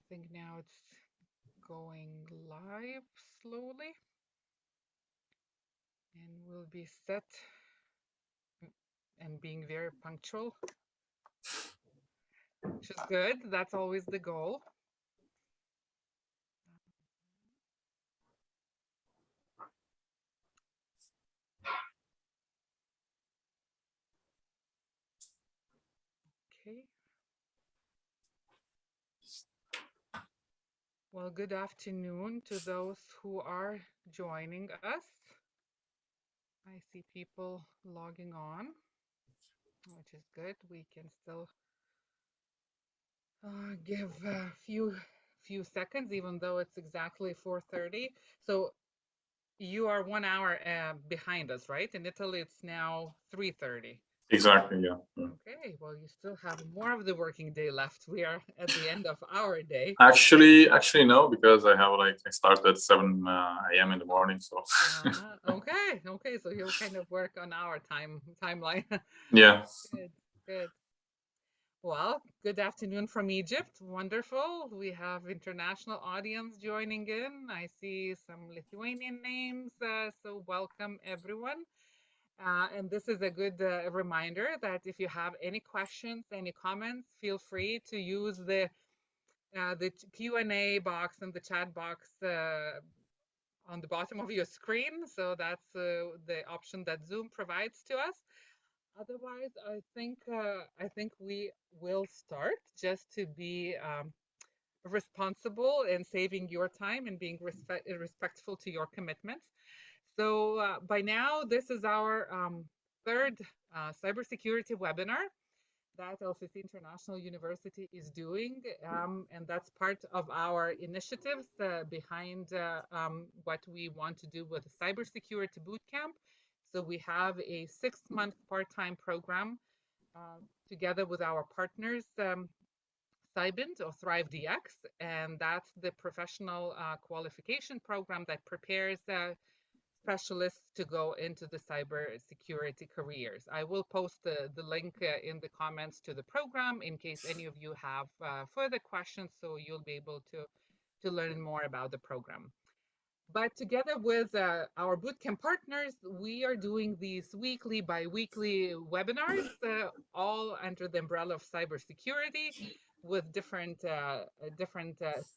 think now it's going live slowly, and we'll be set and being very punctual, which is good. That's always the goal. Okay. Well, good afternoon to those who are joining us. I see people logging on, which is good. We can still give a few seconds, even though it's exactly 4:30. So you are 1 hour behind us, right? In Italy, it's now 3:30. Exactly, yeah. Okay, well, you still have more of the working day left. We are at the end of our day. Actually, no, because I start at 7 a.m. in the morning, so. Okay, so you'll kind of work on our timeline. Yeah. Good. Well, good afternoon from Egypt. Wonderful. We have international audience joining in. I see some Lithuanian names, so welcome everyone. And this is a good reminder that if you have any questions, any comments, feel free to use the Q&A box and the chat box on the bottom of your screen. So that's the option that Zoom provides to us. Otherwise, I think we will start, just to be responsible in saving your time and being respectful to your commitments. So by now, this is our third cybersecurity webinar that LCC International University is doing, and that's part of our initiatives behind what we want to do with the Cybersecurity Bootcamp. So we have a 6-month part-time program together with our partners, Cybint or Thrive DX, and that's the professional qualification program that prepares specialists to go into the cybersecurity careers. I will post the link in the comments to the program in case any of you have further questions, so you'll be able to learn more about the program. But together with our bootcamp partners, we are doing these weekly, bi-weekly webinars, all under the umbrella of cybersecurity, with different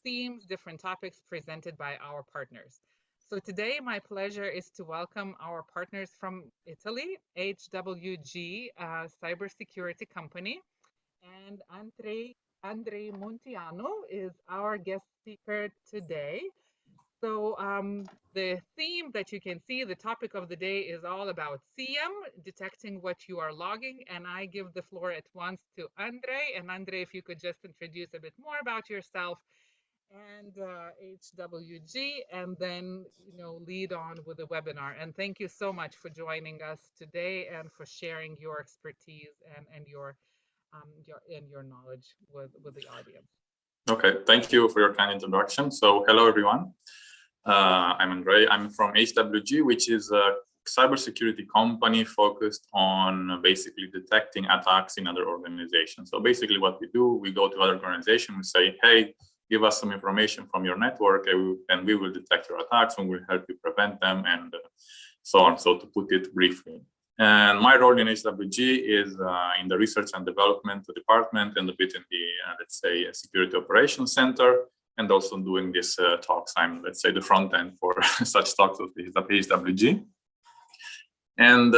themes, different topics presented by our partners. So today, my pleasure is to welcome our partners from Italy, HWG Cybersecurity Company, and Andre Montiano is our guest speaker today. So the theme that you can see, the topic of the day is all about CM, detecting what you are logging. And I give the floor at once to Andre. And Andre, if you could just introduce a bit more about yourself and HWG, and then lead on with the webinar. And thank you so much for joining us today and for sharing your expertise and your knowledge with the audience. Okay, thank you for your kind introduction. So hello everyone. I'm Andre. I'm from HWG, which is a cybersecurity company focused on basically detecting attacks in other organizations. So basically what we do, we go to other organizations, we say, hey, give us some information from your network and we will detect your attacks and we'll help you prevent them and so on. So to put it briefly. And my role in HWG is in the research and development department and a bit in the, let's say, security operations center, and also doing these talks. I'm, let's say, the front end for such talks at HWG. And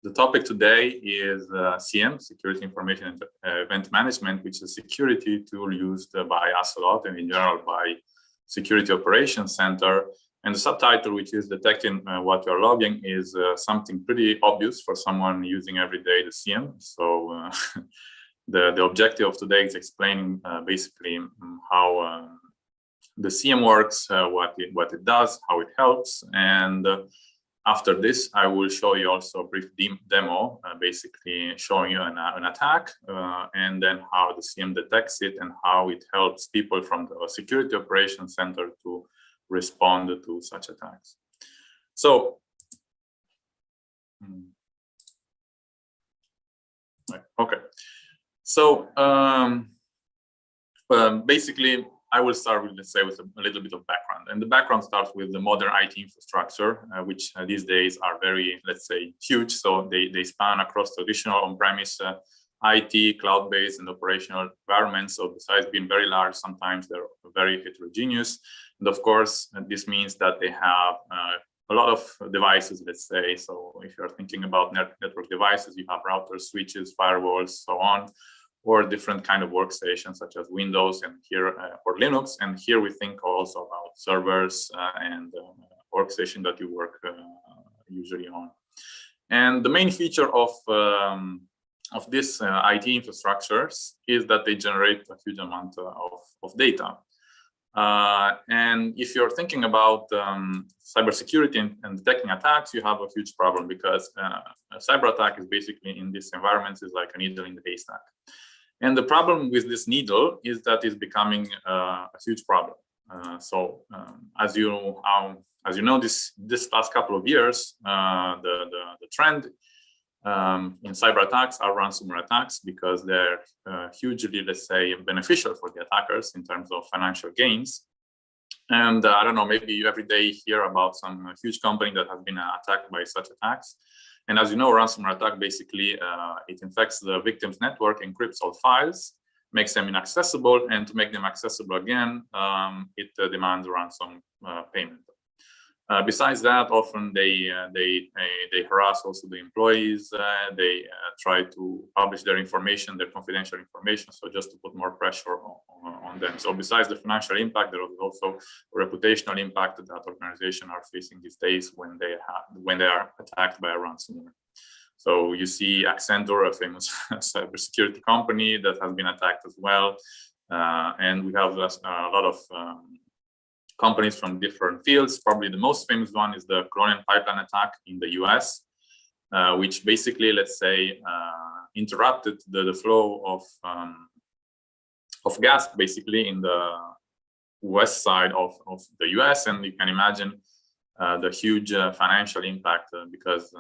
the topic today is CM, Security Information and Event Management, which is a security tool used by us a lot and in general by Security Operations Center. And the subtitle, which is detecting what you're logging, is something pretty obvious for someone using every day the CM. So the objective of today is explaining basically how the CM works, what it does, how it helps. And after this, I will show you also a brief demo, basically showing you an attack and then how the CM detects it and how it helps people from the Security Operations Center to respond to such attacks. So, okay. So Basically, I will start with, let's say, with a little bit of background. And the background starts with the modern IT infrastructure, which these days are very, let's say, huge. So they span across traditional on-premise IT, cloud-based, and operational environments. So besides being very large, sometimes they're very heterogeneous. And of course, this means that they have a lot of devices, let's say. So if you're thinking about network devices, you have routers, switches, firewalls, so on, or different kind of workstations such as Windows and here or Linux. And here we think also about servers and workstation that you work usually on. And the main feature of this IT infrastructures is that they generate a huge amount of data. And if you're thinking about cybersecurity and detecting attacks, you have a huge problem because a cyber attack is basically in this environment is like a needle in the haystack. And the problem with this needle is that it's becoming a huge problem. As you know, this past couple of years, the trend in cyber attacks are ransomware attacks because they're hugely, let's say, beneficial for the attackers in terms of financial gains. And I don't know, maybe you every day hear about some huge company that has been attacked by such attacks. And as you know, ransomware attack basically it infects the victim's network, encrypts all files, makes them inaccessible, and to make them accessible again, it demands ransom payment. Besides that, often they harass also the employees. They try to publish their information, their confidential information, so just to put more pressure on them. So besides the financial impact, there is also a reputational impact that organizations are facing these days when they are attacked by a ransomware. So you see Accenture, a famous cybersecurity company that has been attacked as well, and we have a lot of companies from different fields. Probably the most famous one is the Colonial Pipeline attack in the US, which basically, let's say, interrupted the flow of gas basically in the west side of the US. And you can imagine the huge financial impact because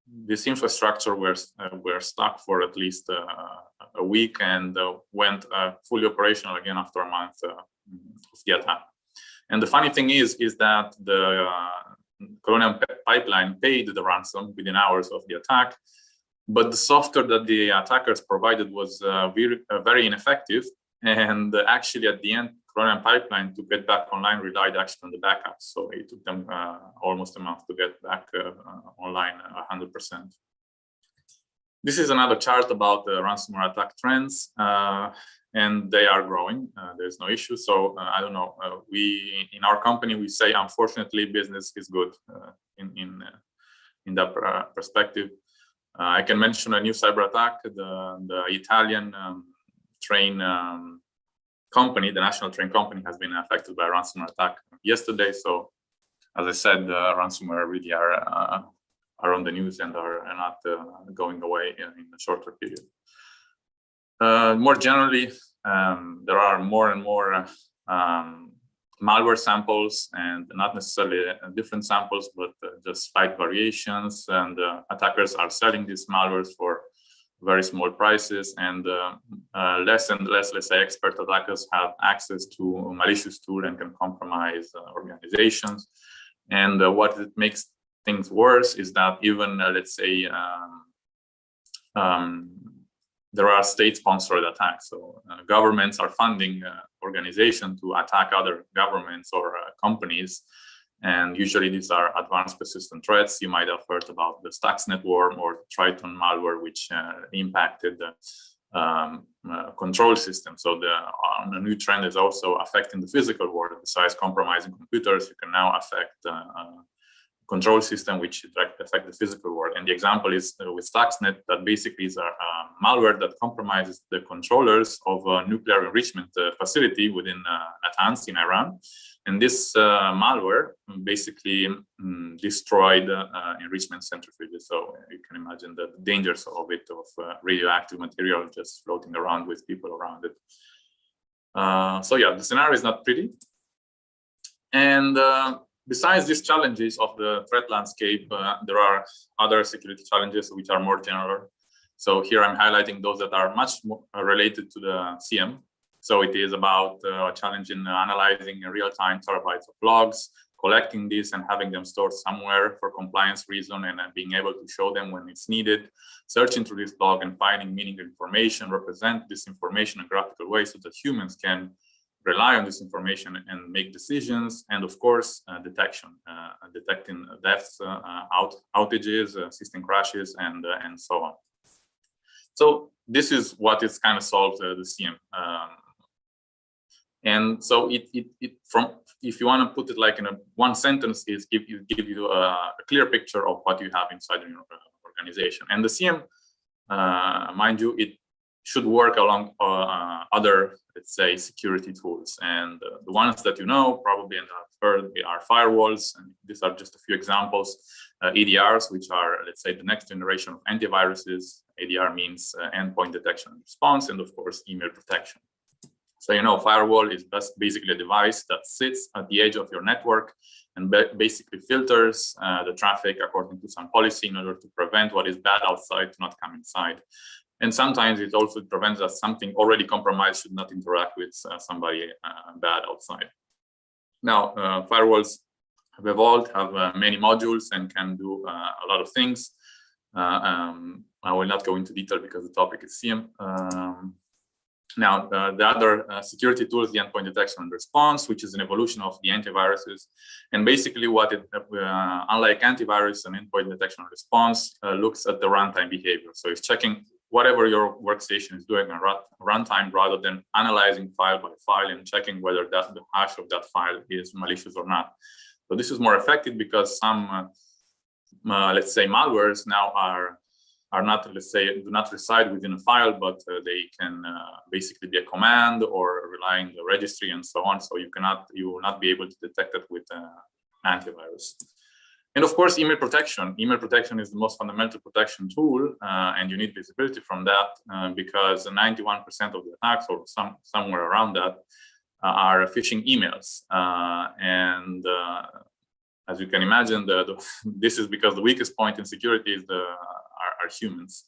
this infrastructure were stuck for at least a week and went fully operational again after a month of the attack. And the funny thing is that the Colonial Pipeline paid the ransom within hours of the attack, but the software that the attackers provided was very ineffective. And actually, at the end, Colonial Pipeline to get back online relied actually on the backups. So it took them almost a month to get back online 100%. This is another chart about the ransomware attack trends, and they are growing. There's no issue. So I don't know. We in our company we say unfortunately business is good in that perspective. I can mention a new cyber attack. The Italian train company, the national train company, has been affected by a ransomware attack yesterday. So, as I said, ransomware really are on the news and are not going away in a shorter period. More generally, there are more and more malware samples, and not necessarily different samples, but just slight variations. And attackers are selling these malwares for very small prices, and less and less, let's say, expert attackers have access to malicious tool and can compromise organizations. And what it makes things worse is that even, let's say, there are state-sponsored attacks. So governments are funding organizations to attack other governments or companies. And usually these are advanced persistent threats. You might have heard about the Stuxnet worm or Triton malware, which impacted the control system. So the new trend is also affecting the physical world. Besides compromising computers, you can now affect control system, which affect the physical world. And the example is with Stuxnet, that basically is a malware that compromises the controllers of a nuclear enrichment facility within Natanz in Iran. And this malware basically destroyed enrichment centrifuges. So you can imagine the dangers of it, of radioactive material just floating around with people around it. So yeah, the scenario is not pretty. And besides these challenges of the threat landscape, there are other security challenges which are more general. So here I'm highlighting those that are much more related to the CM. So it is about a challenge in analyzing in real time terabytes of logs, collecting these and having them stored somewhere for compliance reason, and being able to show them when it's needed, searching through this log and finding meaningful information, represent this information in a graphical way so that humans can rely on this information and make decisions, and of course, detecting deaths, outages, system crashes, and so on. So this is what it's kind of solved the CM. And so if you want to put it like in one sentence, is give you a clear picture of what you have inside your organization. And the CM, mind you, it should work along other, let's say, security tools. And the ones that you know probably and have heard are firewalls. And these are just a few examples. EDRs, which are, let's say, the next generation of antiviruses. ADR means endpoint detection and response, and of course, email protection. So, you know, firewall is basically a device that sits at the edge of your network and basically filters the traffic according to some policy in order to prevent what is bad outside to not come inside. And sometimes it also prevents that something already compromised should not interact with somebody bad outside. Now, firewalls have evolved, have many modules, and can do a lot of things. I will not go into detail because the topic is CM. Now, the other security tool is the endpoint detection and response, which is an evolution of the antiviruses. And basically what it, unlike antivirus and endpoint detection and response, looks at the runtime behavior. So it's checking whatever your workstation is doing at runtime rather than analyzing file by file and checking whether the hash of that file is malicious or not. So this is more effective because some, let's say, malwares now are not, let's say, do not reside within a file, but they can basically be a command or rely on the registry and so on. So you will not be able to detect it with antivirus. And of course, email protection. Email protection is the most fundamental protection tool, and you need visibility from that because 91% of the attacks, or somewhere around that, are phishing emails. As you can imagine, this is because the weakest point in security is are humans.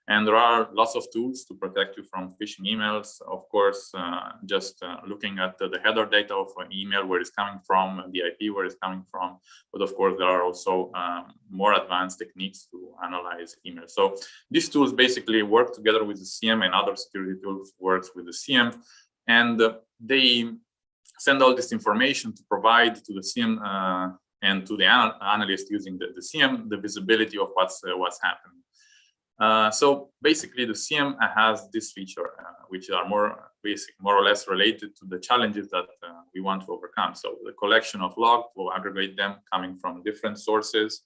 And there are lots of tools to protect you from phishing emails. Of course, just looking at the header data of an email, where it's coming from, the IP, where it's coming from. But of course, there are also more advanced techniques to analyze emails. So these tools basically work together with the CM, and other security tools works with the CM. And they send all this information to provide to the CM and to the analyst using the CM, the visibility of what's happening. So basically, the CM has this feature, which are more or less related to the challenges that we want to overcome. So the collection of logs, to aggregate them coming from different sources,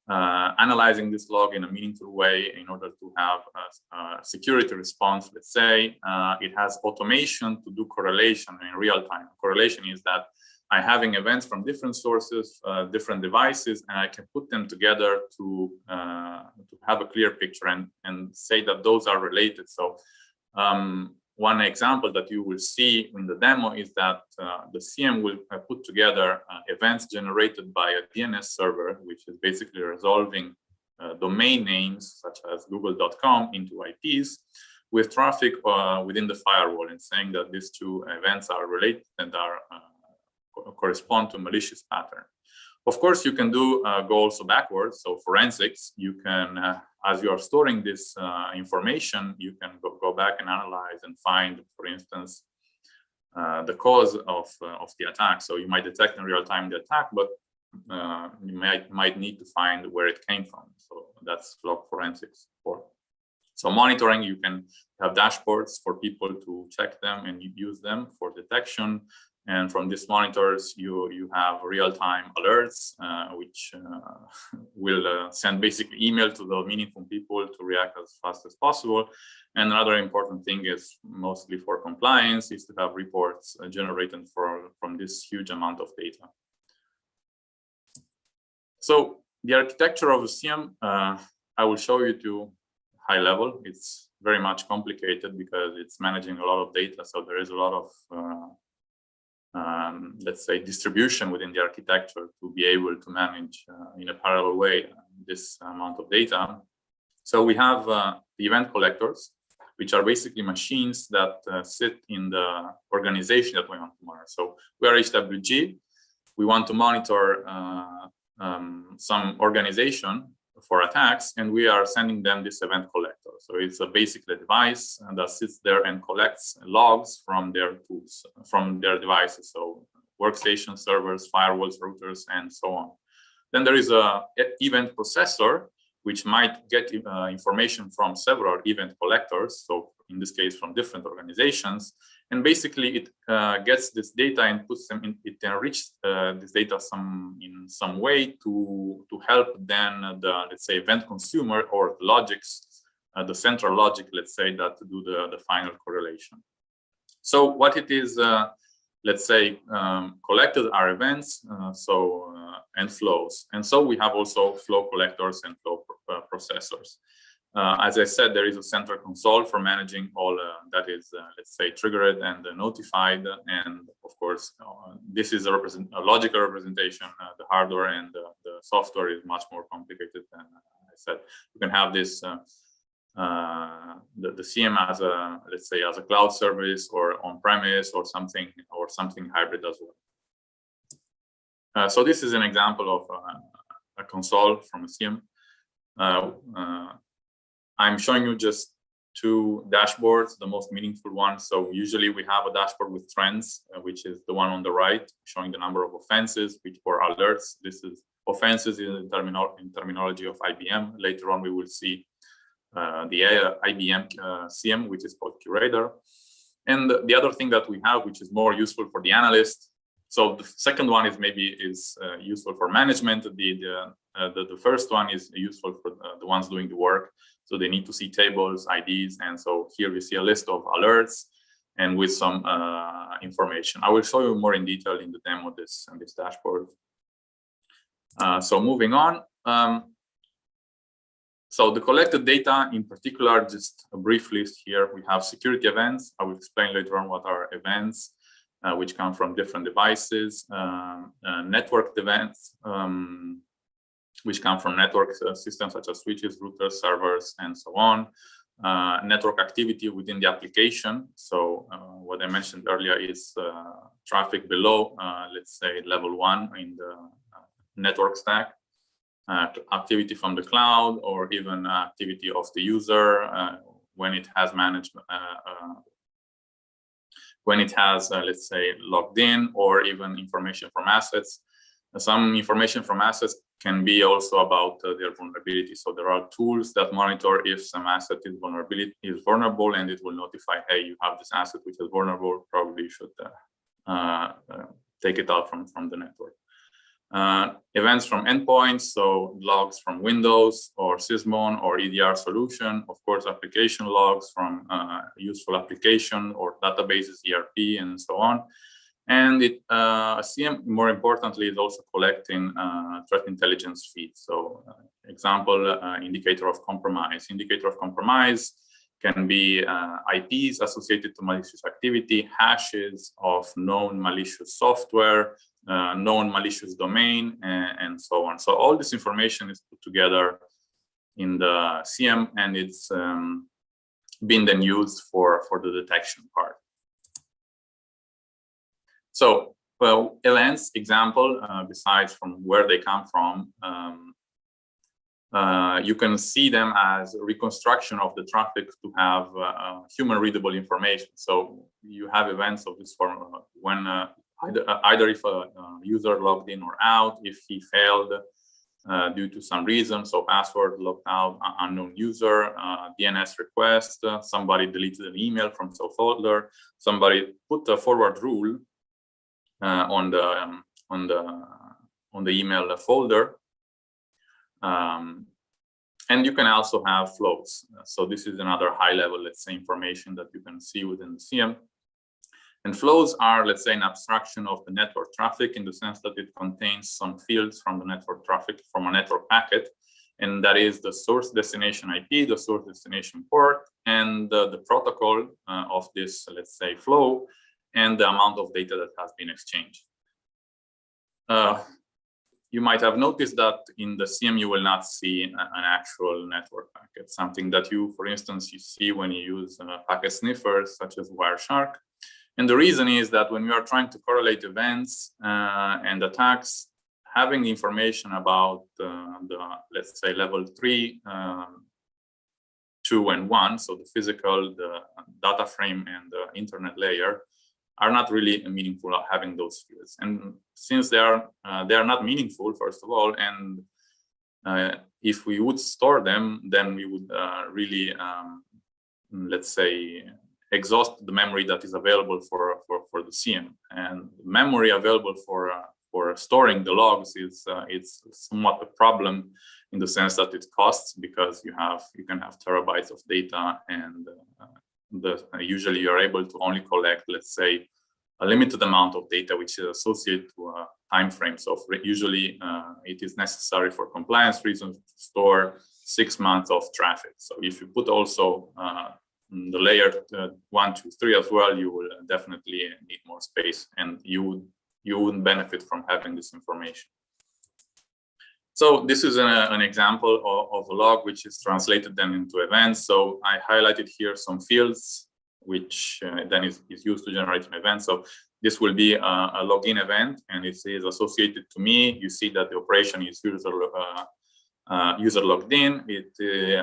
analyzing this log in a meaningful way in order to have a security response. Let's say it has automation to do correlation in real time. Correlation is that I'm having events from different sources, different devices, and I can put them together to have a clear picture and say that those are related. So one example that you will see in the demo is that the CM will put together events generated by a DNS server, which is basically resolving domain names such as google.com into IPs with traffic within the firewall, and saying that these two events are related and are correspond to a malicious pattern. Of course, you can go also backwards. So forensics, you can, as you are storing this information, you can go back and analyze and find, for instance, the cause of the attack. So you might detect in real time the attack, but you might need to find where it came from. So that's log forensics for. So monitoring, you can have dashboards for people to check them and use them for detection. And from these monitors, you have real-time alerts, which will send basically email to the meaningful people to react as fast as possible. And another important thing is, mostly for compliance, is to have reports generated from this huge amount of data. So the architecture of the CM, I will show you to high level. It's very much complicated because it's managing a lot of data. So there is a lot of let's say, distribution within the architecture to be able to manage in a parallel way this amount of data. So we have the event collectors, which are basically machines that sit in the organization that we want to monitor. So we are HWG. We want to monitor some organization for attacks, and we are sending them this event collector. So it's basically a device that sits there and collects logs from their tools, from their devices. So workstations, servers, firewalls, routers, and so on. Then there is an event processor, which might get information from several event collectors. So in this case, from different organizations. And basically it gets this data and puts them in, it enriches this data in some way to help then the, let's say, event consumer or the logics, the central logic, let's say, that do the final correlation. So what it is, let's say, collected are events, and flows. And so we have also flow collectors and flow processors. As I said, there is a central console for managing all that is, let's say, triggered and notified. And of course, this is a logical representation. The hardware and the software is much more complicated than I said. You can have this, the CM as a, let's say, as a cloud service or on-premise or something hybrid as well. So this is an example of a console from a CM. I'm showing you just two dashboards, the most meaningful one. So usually we have a dashboard with trends, which is the one on the right, showing the number of offenses, which for alerts. This is offenses in terminology of IBM. Later on, we will see the IBM CM, which is called Curator. And the other thing that we have, which is more useful for the analyst. So the second one is maybe useful for management. The first one is useful for the ones doing the work. So they need to see tables, IDs. And so here we see a list of alerts and with some information. I will show you more in detail in the demo this dashboard. So moving on. So the collected data in particular, just a brief list here. We have security events. I will explain later on what are events, which come from different devices, networked events, which come from network systems such as switches, routers, servers, and so on. Network activity within the application. So what I mentioned earlier is traffic below, let's say, level 1 in the network stack. Activity from the cloud, or even activity of the user when it has managed, when it has, let's say, logged in, or even information from assets. Some information from assets can be also about their vulnerability. So there are tools that monitor if some asset is vulnerable, and it will notify, hey, you have this asset which is vulnerable, probably you should take it out from the network. Events from endpoints, so logs from Windows or Sysmon or EDR solution, of course, application logs from useful application or databases, ERP, and so on. And CM, more importantly, is also collecting threat intelligence feeds. So example, indicator of compromise. Indicator of compromise can be IPs associated to malicious activity, hashes of known malicious software, known malicious domain, and so on. So all this information is put together in the CM, and it's been then used for the detection part. So, well, LN's example, besides from where they come from, you can see them as a reconstruction of the traffic to have human readable information. So you have events of this form when either if a user logged in or out, if he failed due to some reason, so password logged out, unknown user, DNS request, somebody deleted an email from some folder, somebody put a forward rule on the email folder, and you can also have flows. So this is another high level, let's say, information that you can see within the CM. And flows are, let's say, an abstraction of the network traffic in the sense that it contains some fields from the network traffic from a network packet. And that is the source destination IP, the source destination port, and the protocol of this, let's say, flow, and the amount of data that has been exchanged. you might have noticed that in the CM, you will not see an actual network packet, something that you, for instance, you see when you use packet sniffers such as Wireshark. And the reason is that when we are trying to correlate events and attacks, having information about let's say, level 3, 2, and 1, so the physical, the data frame, and the internet layer, are not really meaningful having those fields. And since they are not meaningful, first of all, and if we would store them, then we would really, let's say, exhaust the memory that is available for the CM. And memory available for storing the logs is it's somewhat a problem in the sense that it costs, because you can have terabytes of data, and usually you're able to only collect, let's say, a limited amount of data which is associated to a time frame. So usually it is necessary for compliance reasons to store 6 months of traffic. So if you put also the layer 1, 2, 3 as well, you will definitely need more space, and you wouldn't benefit from having this information. So this is an example of a log which is translated then into events. So I highlighted here some fields which then is used to generate an event. So this will be a login event, and it is associated to me. You see that the operation is user logged in.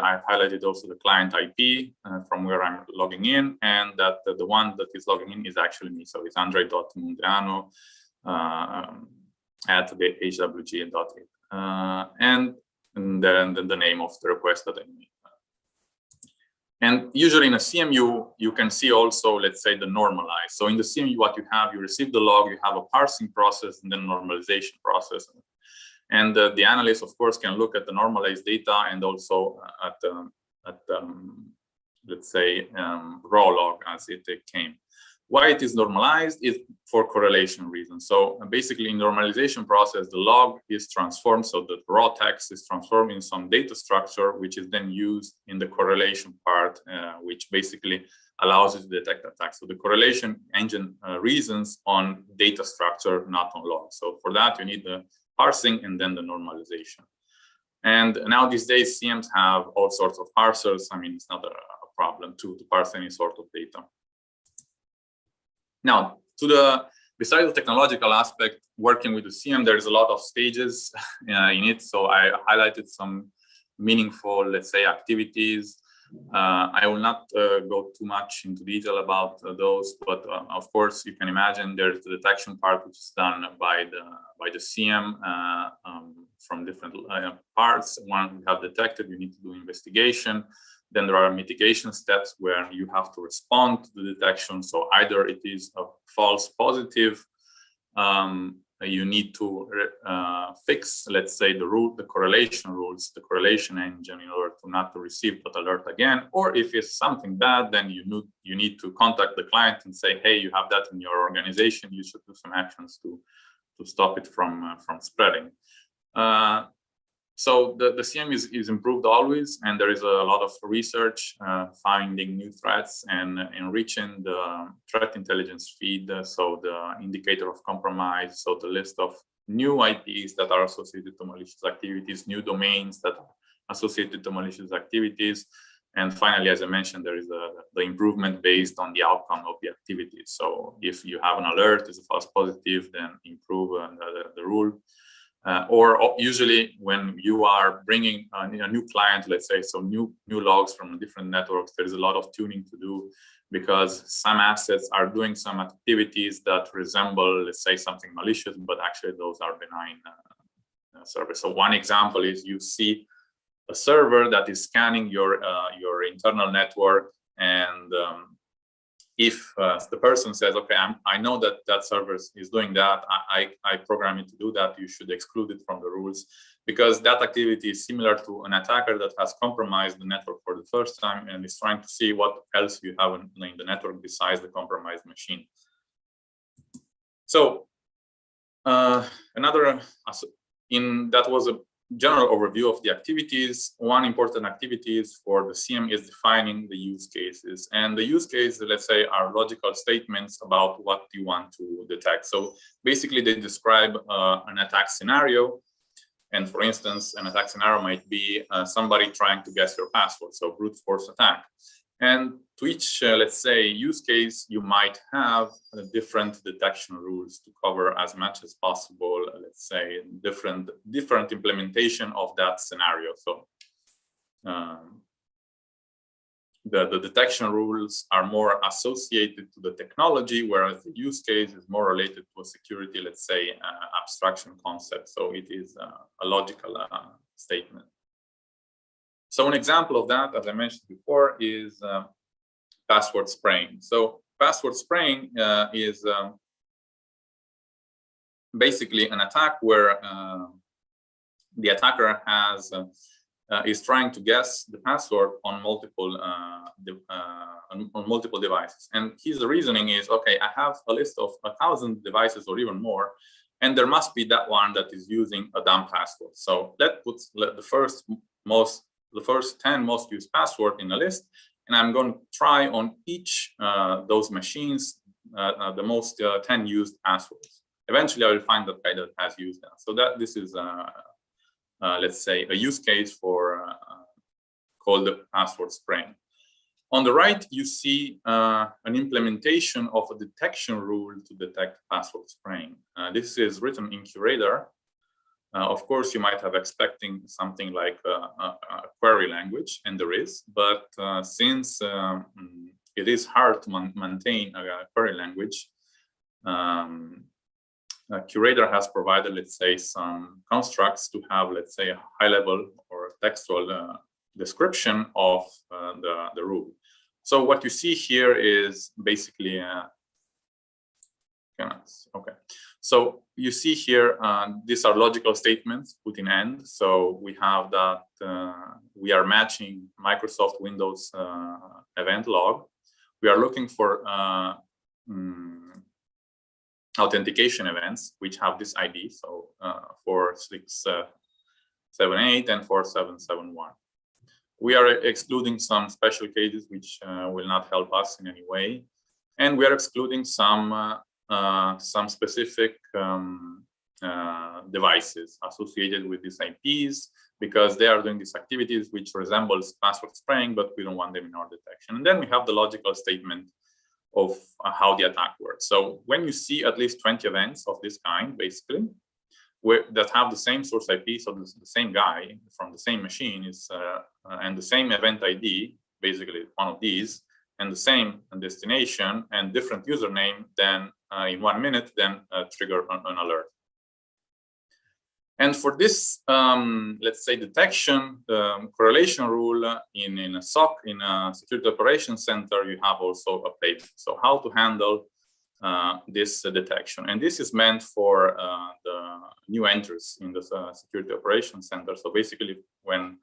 I've highlighted also the client IP from where I'm logging in, and that the one that is logging in is actually me. So it's andre.mundeanu at the HWG.it. And then the name of the request that I made. And usually in a CMU, you can see also, let's say, the normalize. So in the CMU, what you have, you receive the log, you have a parsing process, and then normalization process. And the analyst, of course, can look at the normalized data and also at let's say, raw log as it came. Why it is normalized is for correlation reasons. So basically, in the normalization process, the log is transformed, so the raw text is transformed in some data structure, which is then used in the correlation part, which basically allows you to detect attacks. So the correlation engine reasons on data structure, not on log. So for that, you need the parsing and then the normalization. And now these days, CMs have all sorts of parsers. I mean, it's not a problem to parse any sort of data. Now, besides the technological aspect, working with the CM, there's a lot of stages in it. So I highlighted some meaningful, let's say, activities. I will not go too much into detail about those, but of course, you can imagine there's the detection part, which is done by the CM from different parts. Once you have detected, you need to do investigation. Then there are mitigation steps where you have to respond to the detection. So either it is a false positive, you need to fix, let's say, the correlation rules, the correlation engine, in order to not to receive that alert again. Or if it's something bad, then you need to contact the client and say, hey, you have that in your organization. You should do some actions to stop it from spreading. So the CM is improved always, and there is a lot of research finding new threats and enriching the threat intelligence feed. So the indicator of compromise, so the list of new IPs that are associated to malicious activities, new domains that are associated to malicious activities. And finally, as I mentioned, there is the improvement based on the outcome of the activity. So if you have an alert, it's a false positive, then improve the rule. Or usually when you are bringing a new client, let's say, so new logs from different networks, there is a lot of tuning to do, because some assets are doing some activities that resemble, let's say, something malicious, but actually those are benign servers. So one example is you see a server that is scanning your internal network, and if the person says, okay, I know that server is doing that, I program it to do that, you should exclude it from the rules, because that activity is similar to an attacker that has compromised the network for the first time and is trying to see what else you have in the network besides the compromised machine. So that was a general overview of the activities. One important activity for the CM is defining the use cases. And the use cases, let's say, are logical statements about what you want to detect. So basically, they describe an attack scenario. And for instance, an attack scenario might be somebody trying to guess your password, so brute force attack. And to each, let's say, use case, you might have different detection rules to cover as much as possible, let's say, different implementation of that scenario. So the detection rules are more associated to the technology, whereas the use case is more related to a security, let's say, abstraction concept. So it is a logical statement. So an example of that, as I mentioned before, is password spraying. So password spraying is basically an attack where the attacker is trying to guess the password on multiple devices. And his reasoning is, okay, I have a list of 1,000 devices or even more, and there must be that one that is using a dumb password. So that puts the first 10 most used password in a list, and I'm going to try on each those machines the most 10 used passwords. Eventually, I will find that guy that has used that. So that this is let's say a use case for called the password spraying. On the right, you see an implementation of a detection rule to detect password spraying. This is written in Curator. Of course, you might have expecting something like a query language, and there is, but since it is hard to maintain a query language, Curator has provided, let's say, some constructs to have, let's say, a high-level or textual description of the rule. So what you see here is basically, okay. So you see here, these are logical statements put in end. So we have that we are matching Microsoft Windows event log. We are looking for authentication events, which have this ID, so 4678 and 4771. We are excluding some special cases which will not help us in any way, and we are excluding some specific devices associated with these IPs because they are doing these activities which resembles password spraying, but we don't want them in our detection. And then we have the logical statement of how the attack works. So when you see at least 20 events of this kind, basically, that have the same source IP, so the same guy from the same machine is and the same event ID, basically one of these, and the same destination and different username, then in 1 minute, then trigger an alert. And for this, let's say, detection, the correlation rule in a SOC, in a security operations center, you have also a playbook. So how to handle this detection. And this is meant for the new entries in the security operations center. So basically, when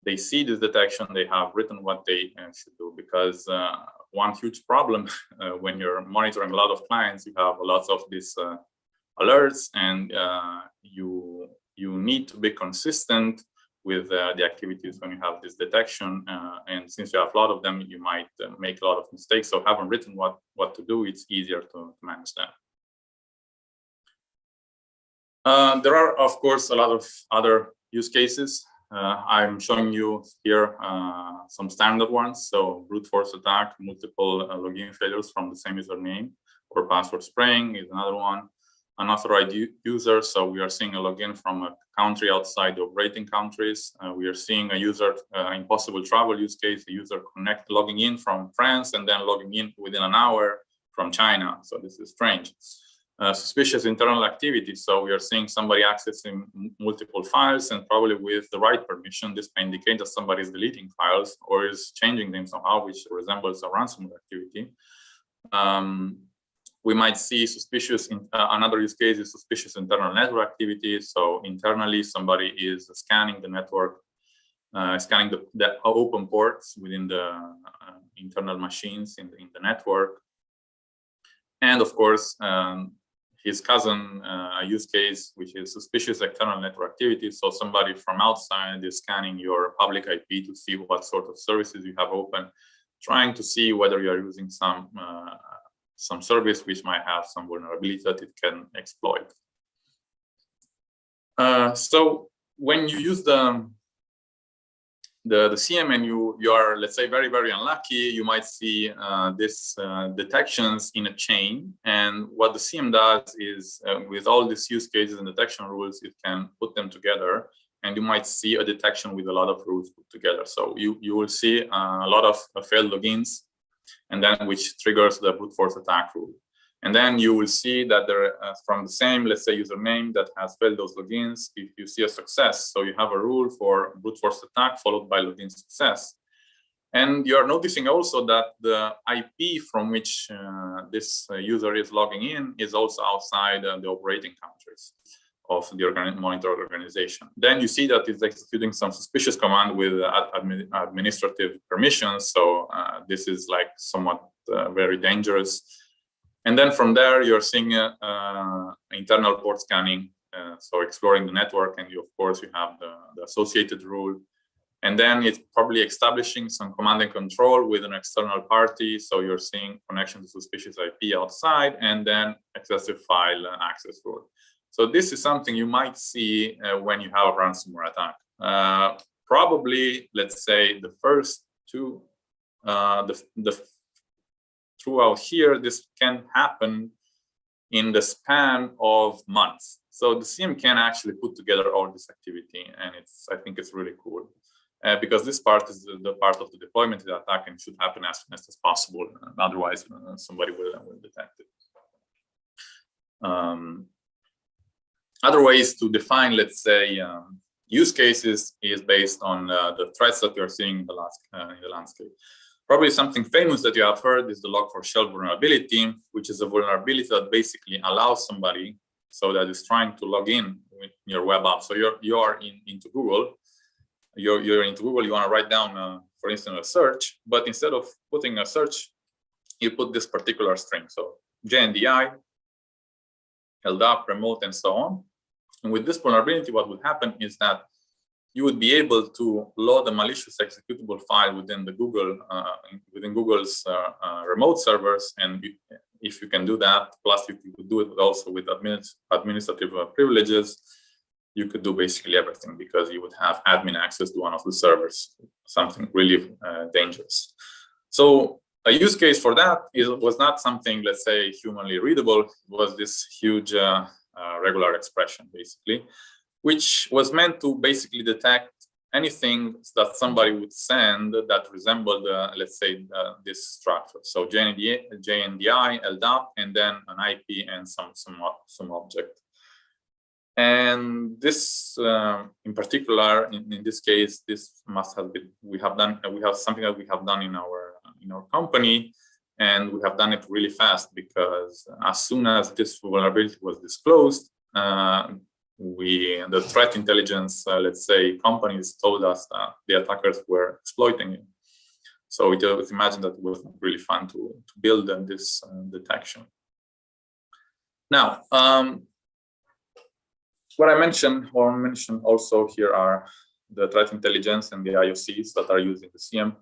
they see this detection, they have written what they should do. Because one huge problem when you're monitoring a lot of clients, you have lots of these alerts, and you need to be consistent with the activities when you have this detection. And since you have a lot of them, you might make a lot of mistakes. So having written what to do, it's easier to manage that. There are, of course, a lot of other use cases. I'm showing you here some standard ones. So brute force attack, multiple login failures from the same username, or password spraying is another one. Unauthorized user, so we are seeing a login from a country outside the operating countries. We are seeing a user impossible travel use case, a user logging in from France and then logging in within an hour from China. So this is strange. Suspicious internal activity. So we are seeing somebody accessing multiple files, and probably with the right permission, this may indicate that somebody is deleting files or is changing them somehow, which resembles a ransomware activity. We might see suspicious, another use case is suspicious internal network activity. So internally, somebody is scanning the network, scanning the open ports within the internal machines in the network. And of course, his cousin use case, which is suspicious external network activity. So somebody from outside is scanning your public IP to see what sort of services you have open, trying to see whether you are using some service which might have some vulnerability that it can exploit. So when you use the CM and you are, let's say, very, very unlucky, you might see this detections in a chain. And what the CM does is, with all these use cases and detection rules, it can put them together. And you might see a detection with a lot of rules put together. So you will see a lot of failed logins, and then which triggers the brute force attack rule. And then you will see that there, from the same, let's say, username that has failed those logins, if you see a success, so you have a rule for brute force attack followed by login success. And you're noticing also that the IP from which this user is logging in is also outside the operating countries of the monitored organization. Then you see that it's executing some suspicious command with administrative permissions. So this is like somewhat very dangerous. And then from there, you're seeing internal port scanning, so exploring the network, and of course you have the associated rule. And then it's probably establishing some command and control with an external party. So you're seeing connection to suspicious IP outside, and then excessive file access rule. So this is something you might see when you have a ransomware attack. Probably, let's say, the first two, throughout here, this can happen in the span of months. So the CM can actually put together all this activity, and I think it's really cool. Because this part is the part of the deployment of the attack and should happen as fast as possible. Otherwise, somebody will detect it. Other ways to define, let's say, use cases is based on the threats that you're seeing in the landscape. Probably something famous that you have heard is the Log4Shell vulnerability, which is a vulnerability that basically allows somebody, so that is trying to log in with your web app. So you are into Google. You're into Google, you want to write down, for instance, a search, but instead of putting a search, you put this particular string. So JNDI, LDAP, remote, and so on. And with this vulnerability, what would happen is that you would be able to load a malicious executable file within the Google's remote servers. And if you can do that, plus you could do it also with administrative privileges, you could do basically everything, because you would have admin access to one of the servers, something really dangerous. So a use case for that was not something, let's say, humanly readable. It was this huge regular expression, basically, which was meant to basically detect anything that somebody would send that resembled, let's say, this structure. So JNDI, LDAP, and then an IP and some object. And this, in particular, in this case, this must have been, we have something that we have done in our company, and we have done it really fast, because as soon as this vulnerability was disclosed, the threat intelligence, let's say, companies told us that the attackers were exploiting it. So it was imagined that it was really fun to build this detection. Now, what I mentioned also here are the threat intelligence and the IOCs that are using the CM.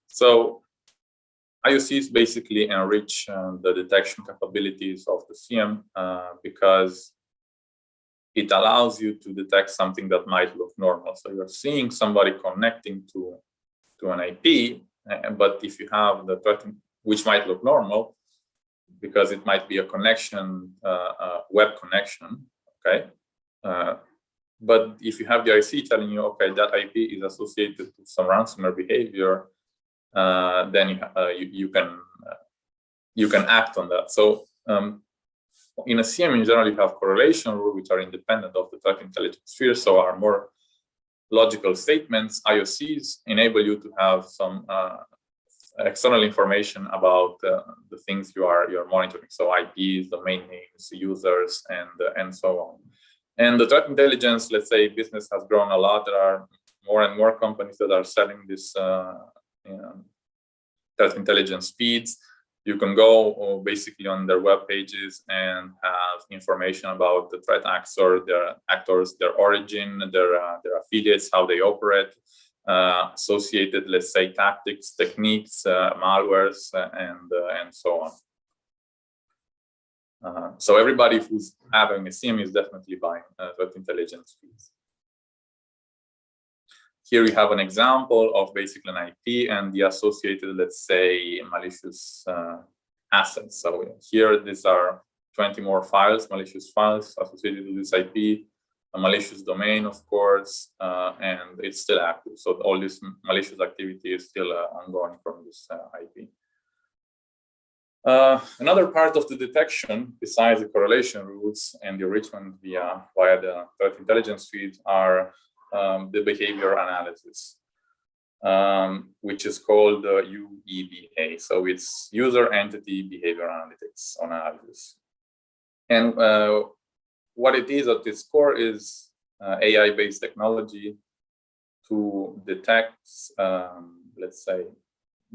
So IOCs basically enrich the detection capabilities of the CM because it allows you to detect something that might look normal. So you're seeing somebody connecting to an IP, but if you have the threat, which might look normal, because it might be a connection, a web connection, okay? But if you have the IC telling you, okay, that IP is associated to some ransomware behavior, then you can act on that. So in a CM, in general, you have correlation rules, which are independent of the threat intelligence sphere, so are more logical statements. IOCs enable you to have some external information about the things you're monitoring, so IPs, domain names, users, and so on. And the threat intelligence, let's say, business has grown a lot. There are more and more companies that are selling this threat intelligence feeds. You can go basically on their web pages and have information about the threat actors, their origin, their affiliates, how they operate, associated, let's say, tactics, techniques, malwares, and so on. So everybody who's having a CM is definitely buying threat intelligence feeds. here we have an example of basically an IP and the associated, let's say, malicious assets. So here, these are 20 more files, malicious files associated with this IP, a malicious domain, of course, and it's still active. So all this malicious activity is still ongoing from this IP. Another part of the detection, besides the correlation rules and the enrichment via the threat intelligence feed, are the behavior analysis, which is called UEBA. So it's user entity behavior analytics analysis. And what it is at its core is AI-based technology to detect, let's say,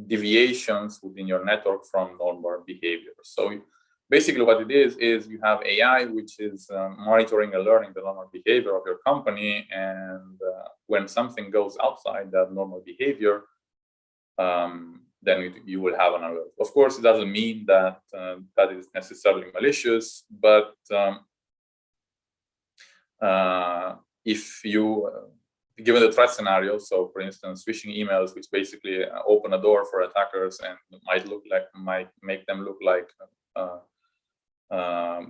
deviations within your network from normal behavior. So basically what it is you have AI, which is monitoring and learning the normal behavior of your company. And when something goes outside that normal behavior, then you will have an alert. Of course, it doesn't mean that that is necessarily malicious, but if you given the threat scenario, so for instance, phishing emails, which basically open a door for attackers and might make them look like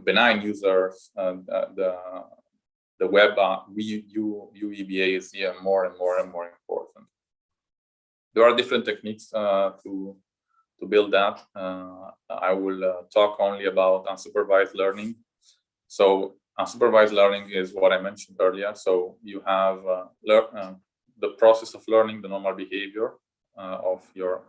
benign users, the web UEBA is more and more important. There are different techniques to build that. I will talk only about unsupervised learning. So unsupervised learning is what I mentioned earlier. So you have the process of learning the normal behavior of your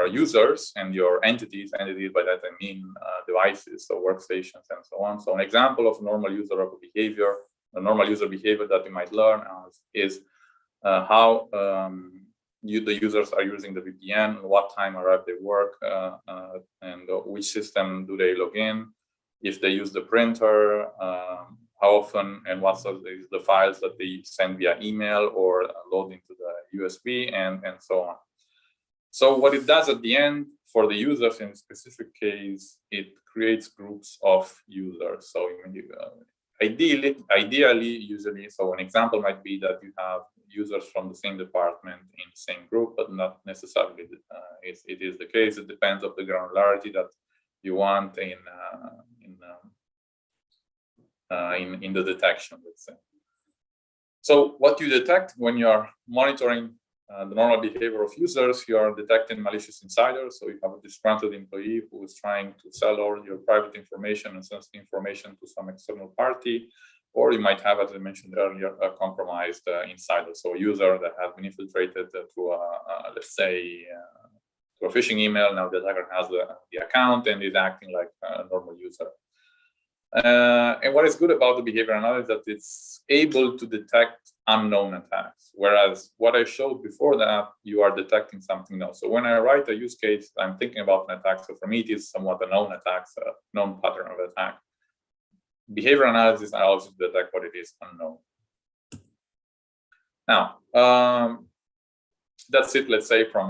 users and your entities. Entities, by that I mean devices, so workstations and so on. So an example of normal user behavior, a normal user behavior that you might learn is how the users are using the VPN, what time arrive they work, and which system do they log in, if they use the printer, how often, and what are the files that they send via email or load into the USB, and so on. So what it does at the end for the users in a specific case, it creates groups of users. So ideally, usually, so an example might be that you have users from the same department in the same group, but not necessarily it is the case. It depends on the granularity that you want in the detection, let's say. So what you detect when you are monitoring the normal behavior of users, you are detecting malicious insiders. So you have a disgruntled employee who is trying to sell all your private information and sensitive information to some external party, or you might have, as I mentioned earlier, a compromised insider, so a user that has been infiltrated through let's say, to a phishing email. Now the attacker has the account and is acting like a normal user. And what is good about the behavior analysis is that it's able to detect unknown attacks, whereas what I showed before that, you are detecting something else. So when I write a use case, I'm thinking about an attack. So for me, it is somewhat a known attack, a known pattern of attack. Behavior analysis allows you to detect what it is unknown. Now, that's it, let's say, from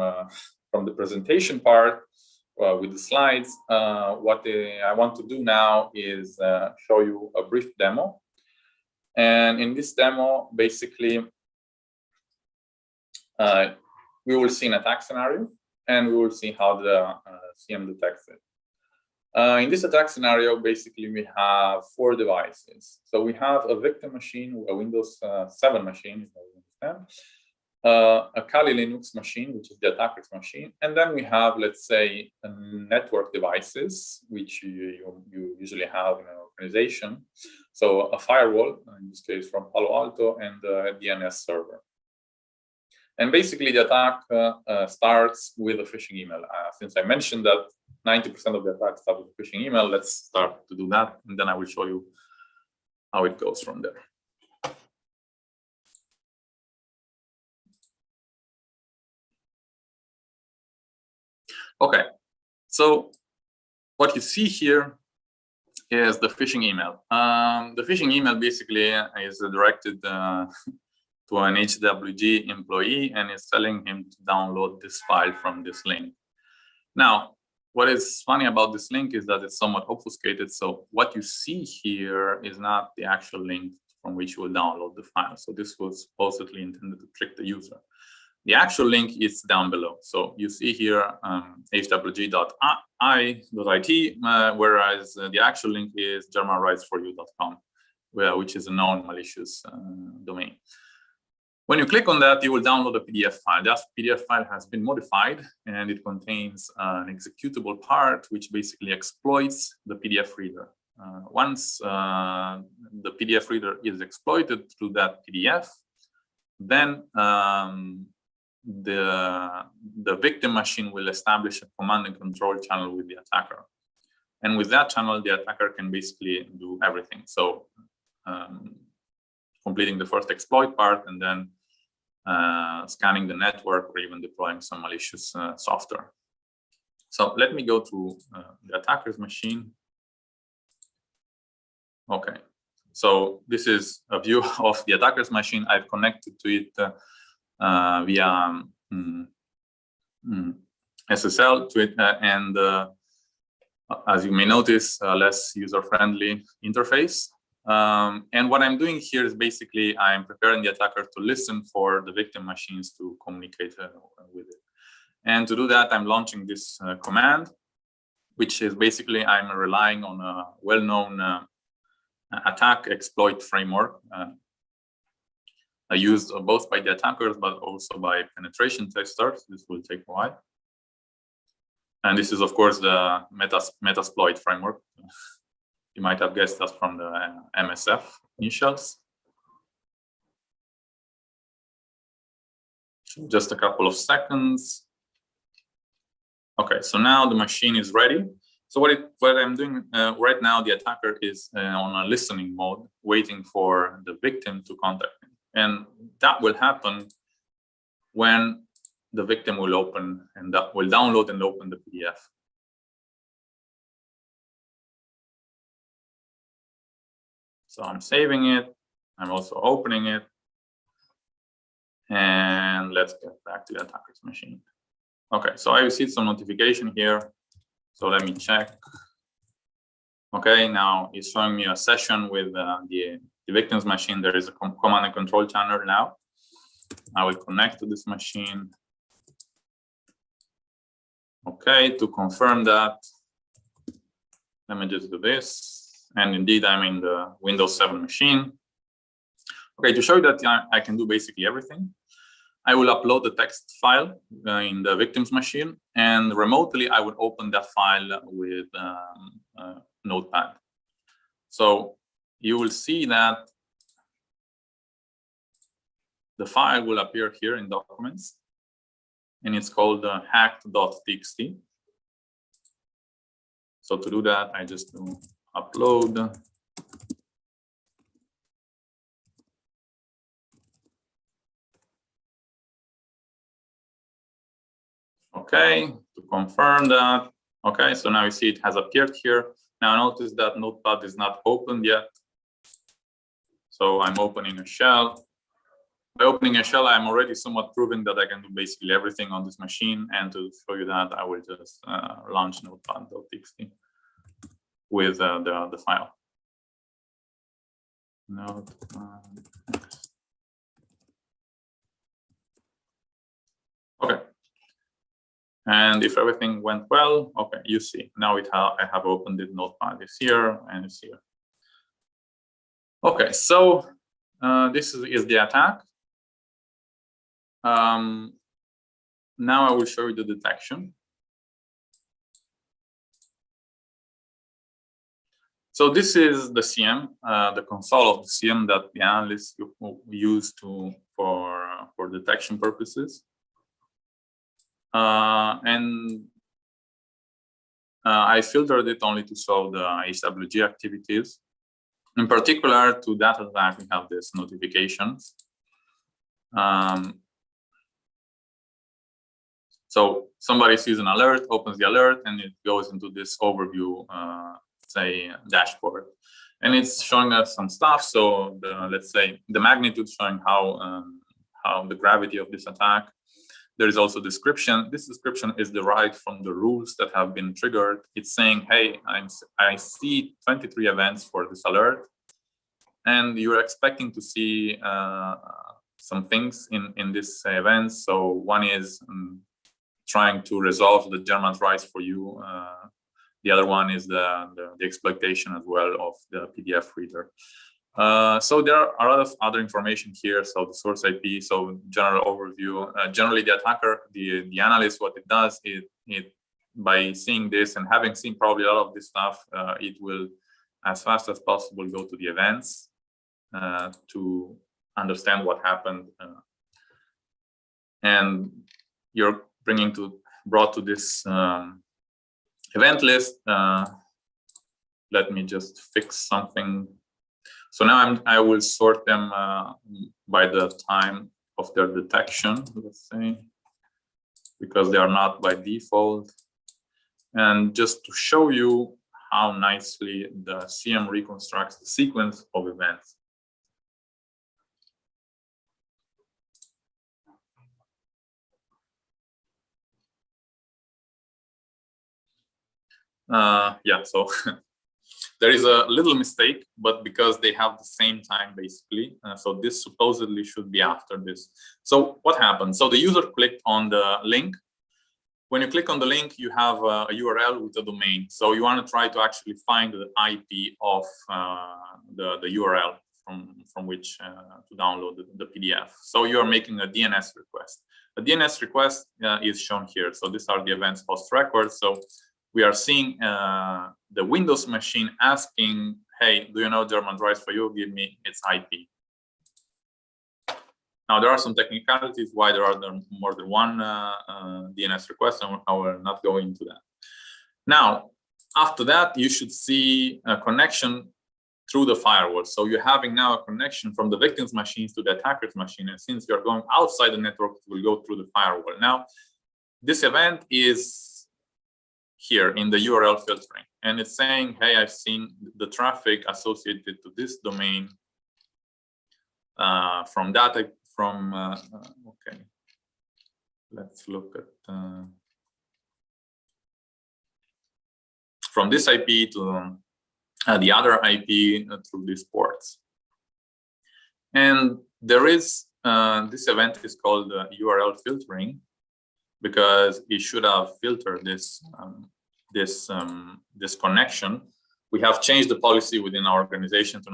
the presentation part with the slides. What I want to do now is show you a brief demo. And in this demo, basically, we will see an attack scenario, and we will see how the CM detects it. In this attack scenario, basically, we have 4 devices. So we have a victim machine, a Windows 7 machine, if you understand, a Kali Linux machine, which is the attacker's machine, and then we have, let's say, network devices, which you usually have in an organization. So a firewall, in this case from Palo Alto, and a DNS server. And basically, the attack starts with a phishing email. Since I mentioned that 90% of the attacks start with a phishing email, let's start to do that, and then I will show you how it goes from there. Okay, so what you see here is the phishing email. The phishing email basically is directed to an HWG employee, and is telling him to download this file from this link. Now, what is funny about this link is that it's somewhat obfuscated. So what you see here is not the actual link from which you will download the file. So this was supposedly intended to trick the user. The actual link is down below. So you see here hwg.it, whereas the actual link is germanwritesforyou.com, which is a known malicious domain. When you click on that, you will download a PDF file. That PDF file has been modified, and it contains an executable part which basically exploits the PDF reader. Once the PDF reader is exploited through that PDF, then the victim machine will establish a command and control channel with the attacker. And with that channel, the attacker can basically do everything. So completing the first exploit part, and then scanning the network, or even deploying some malicious software. So let me go to the attacker's machine. Okay, so this is a view of the attacker's machine. I've connected to it via SSL to it, and as you may notice, a less user-friendly interface. And what I'm doing here is basically I'm preparing the attacker to listen for the victim machines to communicate with it. And to do that, I'm launching this command, which is basically I'm relying on a well-known attack exploit framework used both by the attackers, but also by penetration testers. This will take a while. And this is, of course, the Metasploit framework. You might have guessed that from the MSF initials. Just a couple of seconds. Okay, so now the machine is ready. So what I'm doing right now, the attacker is on a listening mode, waiting for the victim to contact him. And that will happen when the victim will open and that will download and open the PDF. So I'm saving it. I'm also opening it. And let's get back to the attacker's machine. Okay, so I received some notification here. So let me check. Okay, now it's showing me a session with the victim's machine. There is a command and control channel now. I will connect to this machine. Okay, to confirm that, let me just do this. And indeed, I'm in the Windows 7 machine. Okay, to show you that I can do basically everything, I will upload the text file in the victim's machine, and remotely I will open that file with Notepad. So you will see that the file will appear here in Documents, and it's called Hackedtxt. So to do that, I just do upload. Okay, to confirm that. Okay, so now you see it has appeared here. Now notice that Notepad is not opened yet. So I'm opening a shell. By opening a shell, I'm already somewhat proving that I can do basically everything on this machine. And to show you that, I will just launch notepad.txt with the file. Notepad. Okay. And if everything went well, okay, you see, now I have opened it, Notepad is here and it's here. Okay, so this is the attack. Now I will show you the detection. So this is the CM, the console of the CM that the analysts use for detection purposes. I filtered it only to show the HWG activities. In particular, to that attack, we have these notifications. So somebody sees an alert, opens the alert, and it goes into this overview, say, dashboard. And it's showing us some stuff. So let's say the magnitude showing how the gravity of this attack. There is also description. This description is derived from the rules that have been triggered. It's saying, hey, I see 23 events for this alert. and you're expecting to see some things in this event. So one is trying to resolve the German rights for you. The other one is the exploitation as well of the PDF reader. So there are a lot of other information here. So the source IP, so general overview. Generally, the attacker, the analyst, what it does is it by seeing this and having seen probably a lot of this stuff, it will, as fast as possible, go to the events to understand what happened. And you're brought to this event list. Let me just fix something. So now I will sort them by the time of their detection, let's say, because they are not by default. And just to show you how nicely the CM reconstructs the sequence of events. Yeah, so there is a little mistake, but because they have the same time basically, so this supposedly should be after this. So what happened? So the user clicked on the link. When you click on the link, you have a URL with a domain. So you want to try to actually find the IP of the URL from which to download the PDF. So you are making a DNS request. A DNS request is shown here. So these are the events host records. So we are seeing the Windows machine asking, hey, do you know German rights for you? Give me its IP. Now, there are some technicalities why there are more than one DNS request, and I will not go into that. Now, after that, you should see a connection through the firewall. So you're having now a connection from the victim's machines to the attacker's machine. And since you're going outside the network, it will go through the firewall. Now, this event is here in the URL filtering. And it's saying, hey, I've seen the traffic associated to this domain from data. Okay, let's look at from this IP to the other IP through these ports. And there is this event is called URL filtering because it should have filtered this this connection. We have changed the policy within our organization to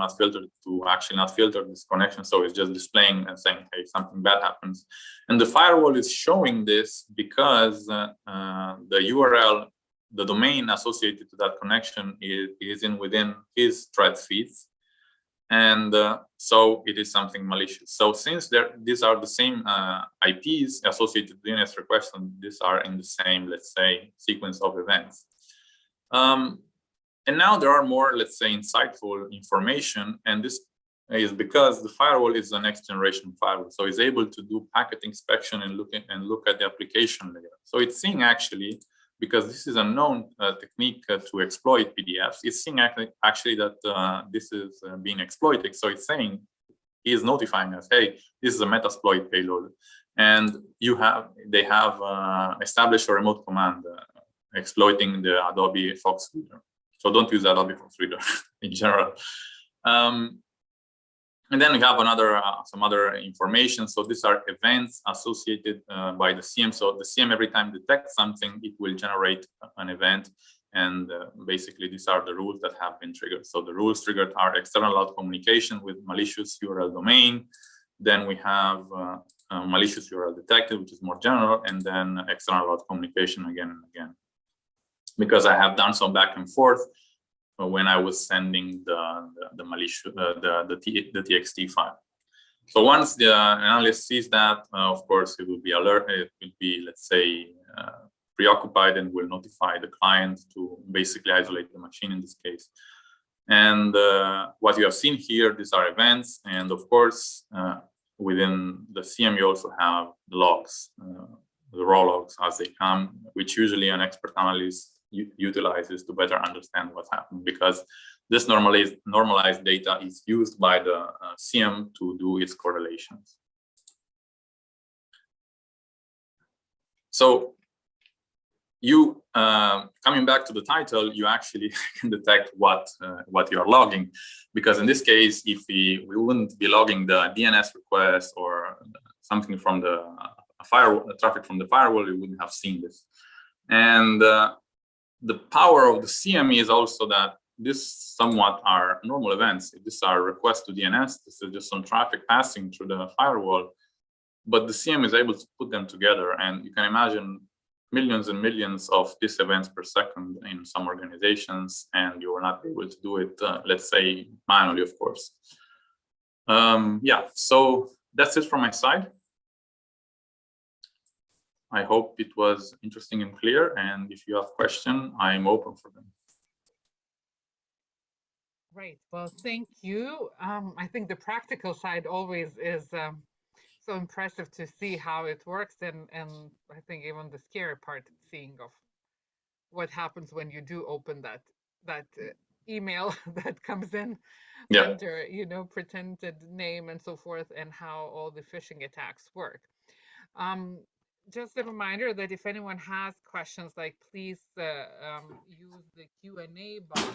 actually not filter this connection. So it's just displaying and saying, hey, something bad happens. And the firewall is showing this because the URL, the domain associated to that connection is within his thread feeds. And so it is something malicious. So since these are the same IPs associated with DNS requests, and these are in the same, let's say, sequence of events. And now there are more, let's say, insightful information, and this is because the firewall is the next generation firewall, so it's able to do packet inspection and look at the application layer. So it's seeing actually, because this is a known technique to exploit PDFs, it's seeing actually that this is being exploited. So it's saying, he is notifying us, hey, this is a Metasploit payload, and they have established a remote command exploiting the Adobe Fox Reader. So don't use Adobe Fox Reader in general. And then we have some other information. So these are events associated by the CM. So the CM, every time detects something, it will generate an event. And basically, these are the rules that have been triggered. So the rules triggered are external out communication with malicious URL domain. Then we have malicious URL detected, which is more general, and then external out communication again and again. Because I have done some back and forth when I was sending the malicious the TXT file. So once the analyst sees that, of course, it will be alert. It will be, let's say, preoccupied and will notify the client to basically isolate the machine in this case. And what you have seen here, these are events, and of course, within the CM, you also have the logs, the raw logs as they come, which usually an expert analyst utilizes to better understand what happened, because this normalized data is used by the CM to do its correlations. So you coming back to the title, you actually can detect what you are logging, because in this case, if we wouldn't be logging the DNS request or something from the firewall, traffic from the firewall, you wouldn't have seen this. And the power of the CME is also that this somewhat are normal events. These are requests to DNS. This is just some traffic passing through the firewall, but the CM is able to put them together, and you can imagine millions and millions of these events per second in some organizations, and you are not able to do it, let's say, manually, of course. Yeah, so that's it from my side. I hope it was interesting and clear, and if you have questions, I'm open for them. Right. Well, thank you. I think the practical side always is so impressive to see how it works, and I think even the scary part, seeing of what happens when you do open that email that comes in under, you know, pretended name and so forth, and how all the phishing attacks work. Just a reminder that if anyone has questions, like, please use the Q&A box.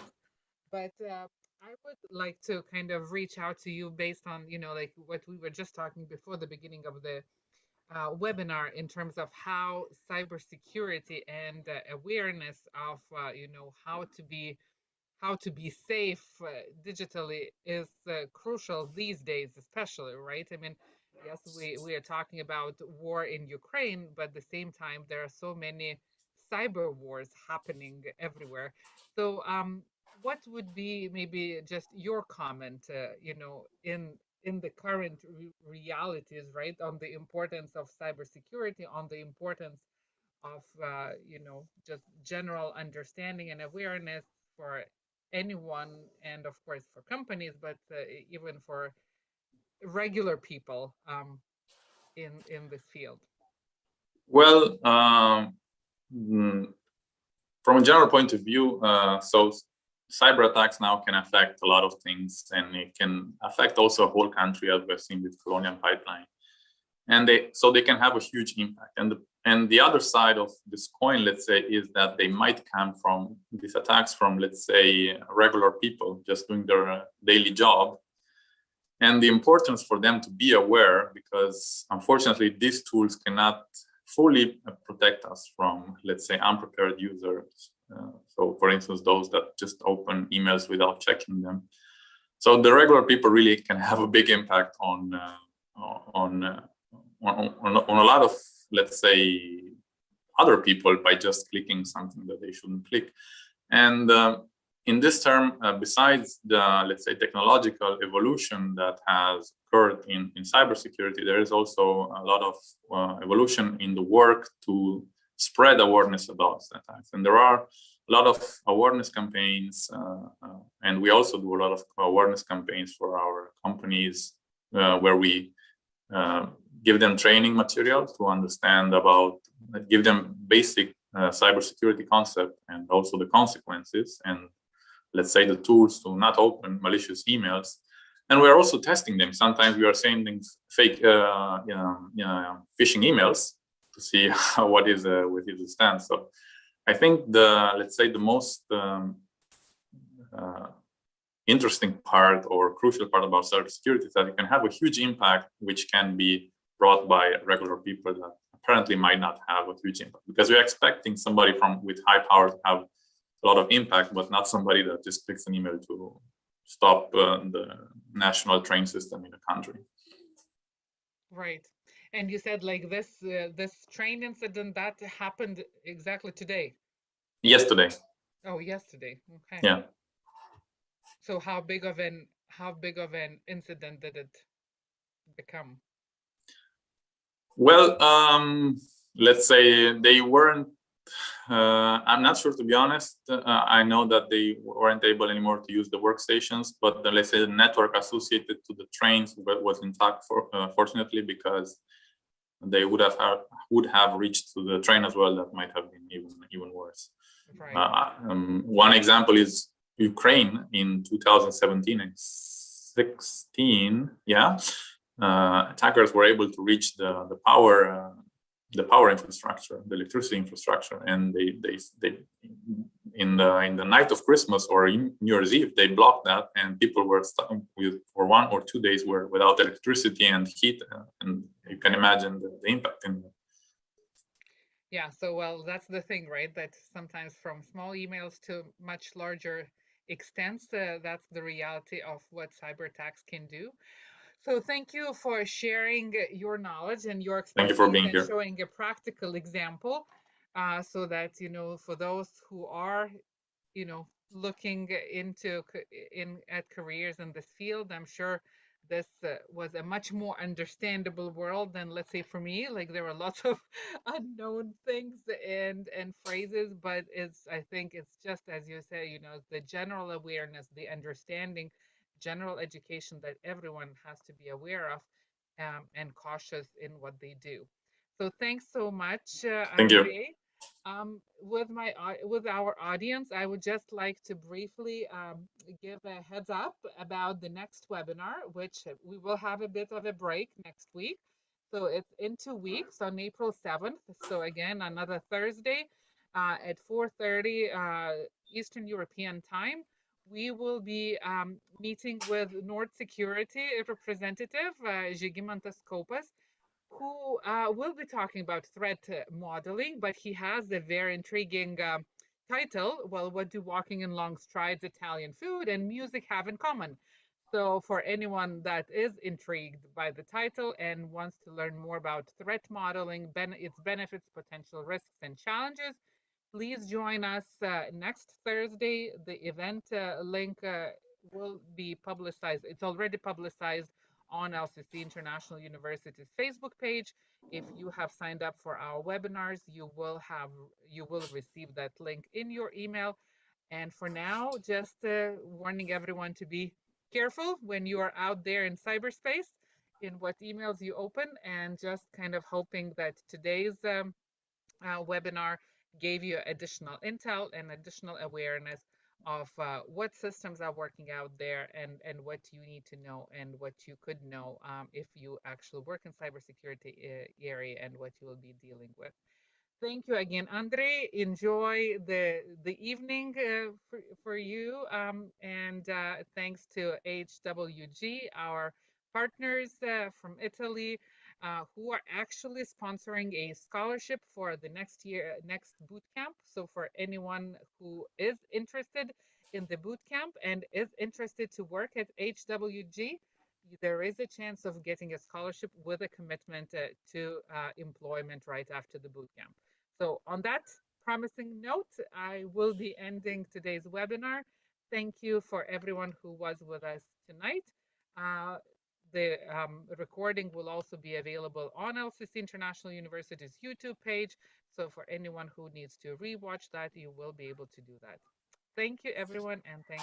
But I would like to kind of reach out to you based on, you know, like what we were just talking before the beginning of the webinar, in terms of how cybersecurity and awareness of, you know, how to be safe digitally is crucial these days, especially, right? I mean, yes, we are talking about war in Ukraine, but at the same time, there are so many cyber wars happening everywhere. So, what would be maybe just your comment, you know, in the current realities, right, on the importance of cybersecurity, on the importance of, you know, just general understanding and awareness for anyone, and of course for companies, but even for regular people in this field? Well, from a general point of view, so cyber attacks now can affect a lot of things, and it can affect also a whole country, as we've seen with Colonial Pipeline. And so they can have a huge impact. And the other side of this coin, let's say, is that they might come from these attacks from, let's say, regular people just doing their daily job. And the importance for them to be aware, because unfortunately these tools cannot fully protect us from, let's say, unprepared users. So for instance, those that just open emails without checking them. So the regular people really can have a big impact on a lot of, let's say, other people by just clicking something that they shouldn't click. And in this term, besides the, let's say, technological evolution that has occurred in cybersecurity, there is also a lot of evolution in the work to spread awareness about attacks. And there are a lot of awareness campaigns, and we also do a lot of awareness campaigns for our companies, where we give them training material to understand about, give them basic cybersecurity concept and also the consequences, and let's say the tools to not open malicious emails. And we're also testing them. Sometimes we are sending fake phishing emails to see what is the stance. So I think let's say the most interesting part or crucial part about cybersecurity is that it can have a huge impact, which can be brought by regular people that apparently might not have a huge impact, because we're expecting somebody with high power to have a lot of impact, but not somebody that just clicks an email to stop the national train system in a country. Right. And you said, like, this train incident that happened exactly today? Yesterday. Oh, yesterday. Okay. Yeah. So how big of an incident did it become? Well, let's say they weren't. I'm not sure, to be honest. I know that they weren't able anymore to use the workstations, but let's say the network associated to the trains was intact, fortunately, because they would have reached to the train as well. That might have been even worse. Right. One example is Ukraine in 2017 and 16. Yeah, attackers were able to reach the power the power infrastructure, the electricity infrastructure, and they in the night of Christmas or in New Year's Eve they blocked that, and people were stuck with for 1 or 2 days were without electricity and heat, and you can imagine the impact in. Yeah, so well, that's the thing, right? That sometimes from small emails to much larger extents, that's the reality of what cyber attacks can do. So thank you for sharing your knowledge and your Thank you for expertise being and here. showing a practical example, so that, for those who are, looking into in at careers in this field, I'm sure this was a much more understandable world than, let's say, for me. Like, there were lots of unknown things and phrases, but I think it's just as you say, the general awareness, the understanding, general education that everyone has to be aware of, and cautious in what they do. So thanks so much, Thank you. Andrei. With our audience, I would just like to briefly give a heads up about the next webinar, which we will have a bit of a break next week. So it's in 2 weeks on April 7th. So again, another Thursday at 4:30 Eastern European time. We will be meeting with Nord Security representative Žygimantas Kaupas, who will be talking about threat modeling, but he has a very intriguing title. Well, what do walking in long strides, Italian food, and music have in common? So, for anyone that is intrigued by the title and wants to learn more about threat modeling, its benefits, potential risks, and challenges, please join us next Thursday. The event link will be publicized. It's already publicized on LCC International University's Facebook page. If you have signed up for our webinars, you will receive that link in your email. And for now, just warning everyone to be careful when you are out there in cyberspace, in what emails you open, and just kind of hoping that today's webinar gave you additional intel and additional awareness of what systems are working out there, and what you need to know and what you could know if you actually work in cybersecurity area, and what you will be dealing with. Thank you again, Andre. Enjoy the evening for you, and thanks to HWG, our partners from Italy, who are actually sponsoring a scholarship for the next boot camp. So for anyone who is interested in the boot camp and is interested to work at HWG, there is a chance of getting a scholarship with a commitment to employment right after the boot camp. So on that promising note, I will be ending today's webinar. Thank you for everyone who was with us tonight. The recording will also be available on LCC International University's YouTube page. So for anyone who needs to rewatch that, you will be able to do that. Thank you, everyone, and thank